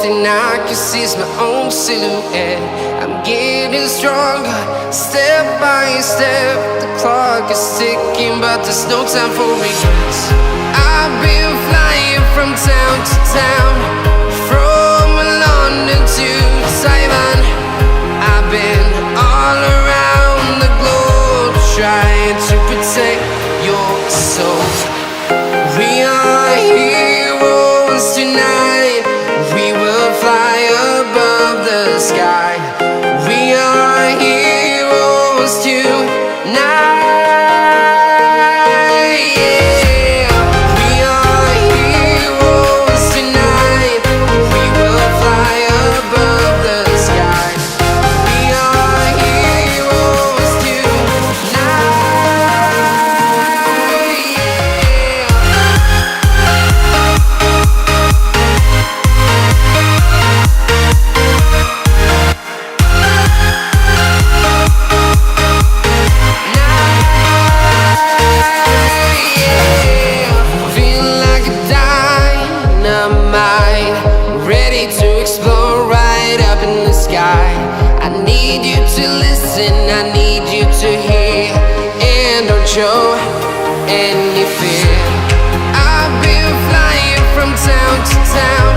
and I can see my own silhouette. I'm getting stronger, step by step. The clock is ticking, but there's no time for regrets. I've been flying from town to town, from London to Taiwan. I've been all around the globe, trying to protect your soul. We are heroes tonight. We will fly above the sky. We are heroes tonight. Yeah. We are heroes tonight. We will fly above the sky. We are heroes tonight. Ready to explore right up in the sky. I need you to listen, I need you to hear, and don't show any fear. I've been flying from town to town,